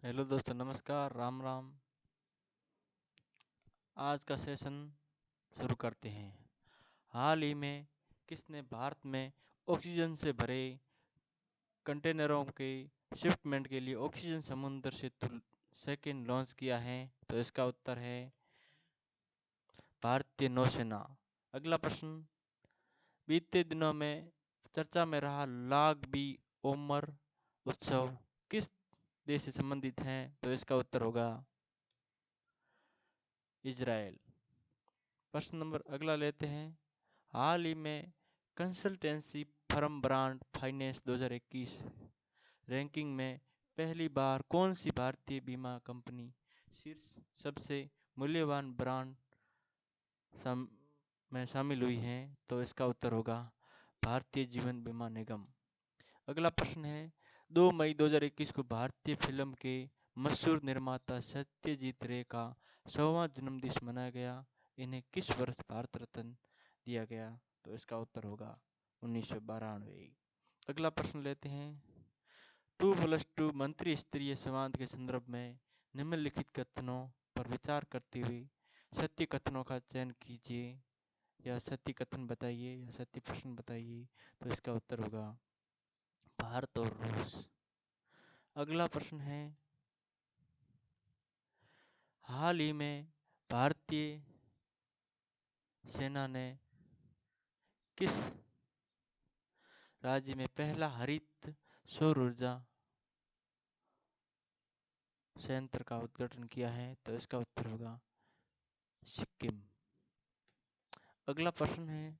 Hello दोस्तों, नमस्कार, राम राम। आज का सेशन शुरू करते हैं। हाल ही में किसने भारत में ऑक्सीजन से भरे कंटेनरों के शिपमेंट के लिए ऑक्सीजन समुद्र से सेकेंड लॉन्च किया है? तो इसका उत्तर है भारतीय नौसेना। अगला प्रश्न, बीते दिनों में चर्चा में रहा लाग बी ओमर उत्सव किस देश से संबंधित है? तो इसका उत्तर होगा इजराइल। प्रश्न नंबर अगला लेते हैं। हाल ही में consultancy firm brand finance 2021 ranking में पहली बार कौन सी भारतीय बीमा कंपनी शीर्ष सबसे मूल्यवान ब्रांड सम, में शामिल हुई है? तो इसका उत्तर होगा भारतीय जीवन बीमा निगम। अगला प्रश्न है, 2 मई 2021 को भारतीय फिल्म के मशहूर निर्माता सत्यजीत रे का 100वां जन्मदिन मनाया गया। इन्हें किस वर्ष भारत रत्न दिया गया? तो इसका उत्तर होगा 1992। अगला प्रश्न लेते हैं, 2+2 मंत्री स्तरीय संवाद के संदर्भ में निम्नलिखित कथनों पर विचार करते हुए सत्य कथनों का चयन कीजिए, या सत्य कथन बताइए या सत्य प्रश्न बताइए। तो इसका उत्तर होगा भारत और रूस। अगला प्रश्न है, हाल ही में भारतीय सेना ने किस राज्य में पहला हरित सौर ऊर्जा संयंत्र का उद्घाटन किया है? तो इसका उत्तर होगा सिक्किम। अगला प्रश्न है,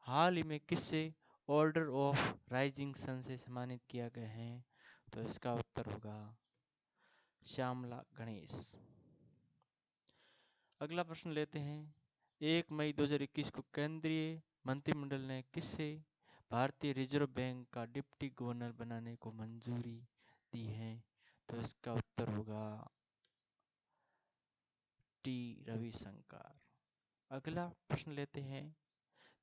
हाल ही में किससे ऑर्डर ऑफ राइजिंग सन से सम्मानित किया गया है? तो इसका उत्तर होगा श्यामला गणेश। अगला प्रश्न लेते हैं, 1 मई 2021 को केंद्रीय मंत्रिमंडल ने किससे भारतीय रिजर्व बैंक का डिप्टी गवर्नर बनाने को मंजूरी दी है? तो इसका उत्तर होगा टी रविशंकर। अगला प्रश्न लेते हैं,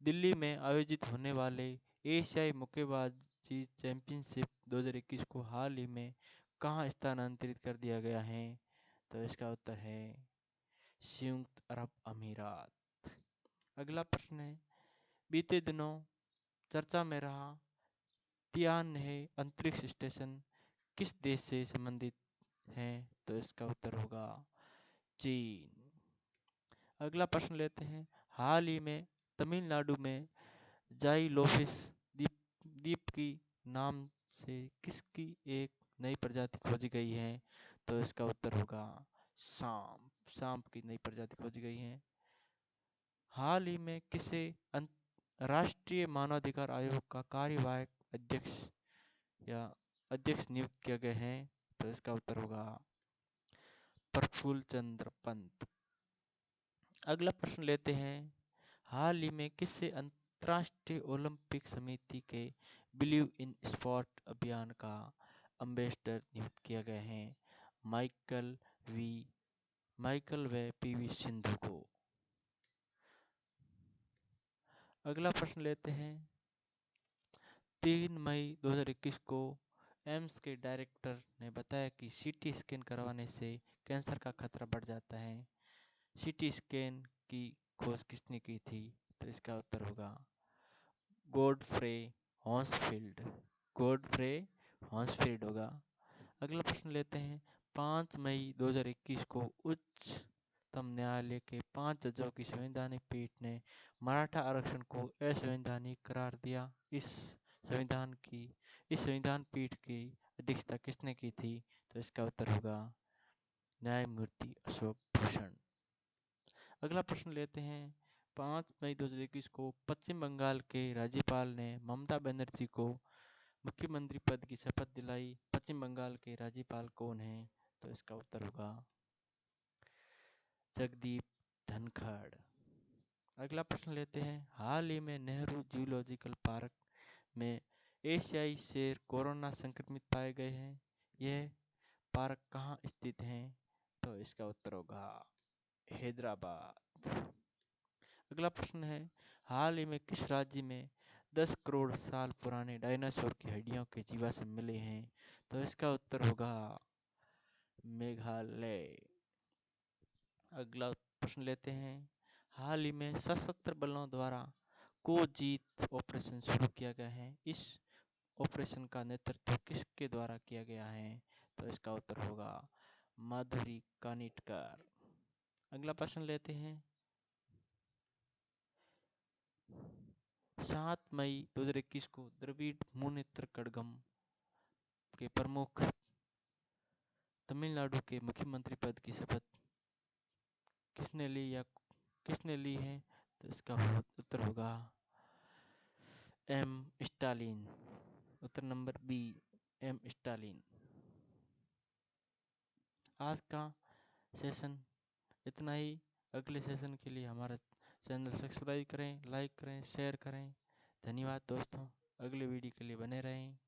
दिल्ली में आयोजित होने वाले एशियाई मुक्केबाजी चैंपियनशिप 2021 को हाल ही में कहाँ स्थानांतरित कर दिया गया है? तो इसका उत्तर है संयुक्त अरब अमीरात। अगला प्रश्न है, बीते दिनों चर्चा में रहा तियानहे अंतरिक्ष स्टेशन किस देश से संबंधित है? तो इसका उत्तर होगा चीन। अगला प्रश्न लेते हैं, हाल ही में तमिलनाडु में जाई लोफिस द्वीप द्वीप की नाम से किसकी एक नई प्रजाति खोजी गई है? तो इसका उत्तर होगा सांप। सांप की नई प्रजाति खोजी गई है। हाल ही में किसे राष्ट्रीय मानवाधिकार आयोग का कार्यवाहक अध्यक्ष या अध्यक्ष नियुक्त किया गया है? तो इसका उत्तर होगा प्रफुल्ल चंद्र पंत। अगला प्रश्न लेते हैं, हाल ही में किससे अंतर्राष्ट्रीय ओलंपिक समिति के बिलीव इन स्पोर्ट अभियान का एम्बेसडर नियुक्त किया गया है? माइकल वी माइकल व पीवी सिंधु को। अगला प्रश्न लेते हैं, 3 मई 2021 को एम्स के डायरेक्टर ने बताया कि सीटी स्कैन करवाने से कैंसर का खतरा बढ़ जाता है। सीटी स्कैन की खोज किसने की थी? तो इसका उत्तर होगा गॉडफ्रे हॉन्सफील्ड। गॉडफ्रे हॉन्सफील्ड होगा। अगला प्रश्न लेते हैं, 5 मई 2021 को उच्चतम न्यायालय के 5 जजों की संवैधानिक पीठ ने मराठा आरक्षण को असंवैधानिक करार दिया। इस संविधान पीठ की अध्यक्षता किसने की थी? तो इसका उत्तर होगा न्यायमूर्ति अशोक भूषण। अगला प्रश्न लेते हैं, 5 मई 2021 को पश्चिम बंगाल के राज्यपाल ने ममता बनर्जी को मुख्यमंत्री पद की शपथ दिलाई। पश्चिम बंगाल के राज्यपाल कौन हैं? तो इसका उत्तर होगा जगदीप धनखड़। अगला प्रश्न लेते हैं, हाल ही में नेहरू जूलॉजिकल पार्क में एशियाई शेर कोरोना संक्रमित पाए गए हैं। यह पार्क कहाँ स्थित है? तो इसका उत्तर होगा हैदराबाद। अगला प्रश्न है, हाल ही में किस राज्य में 10 करोड़ साल पुराने डायनासोर की हड्डियों के जीवाश्म मिले हैं? तो इसका उत्तर होगा मेघालय। अगला प्रश्न लेते हैं। हाल ही में सशस्त्र बलों द्वारा कोजीत ऑपरेशन शुरू किया गया है। इस ऑपरेशन का नेतृत्व किसके द्वारा किया गया है? तो इसका उत्तर होगा माधुरी कानिटकर। अगला प्रश्न लेते हैं। 7 मई 2021 को द्रविड़ मुनेत्र कड़गम के प्रमुख तमिलनाडु के मुख्यमंत्री पद की शपथ किसने ली है? तो इसका उत्तर होगा एम स्टालिन। उत्तर नंबर बी, एम स्टालिन। आज का सेशन इतना ही। अगले सेशन के लिए हमारा चैनल सब्सक्राइब करें, लाइक करें, शेयर करें। धन्यवाद दोस्तों। अगले वीडियो के लिए बने रहें।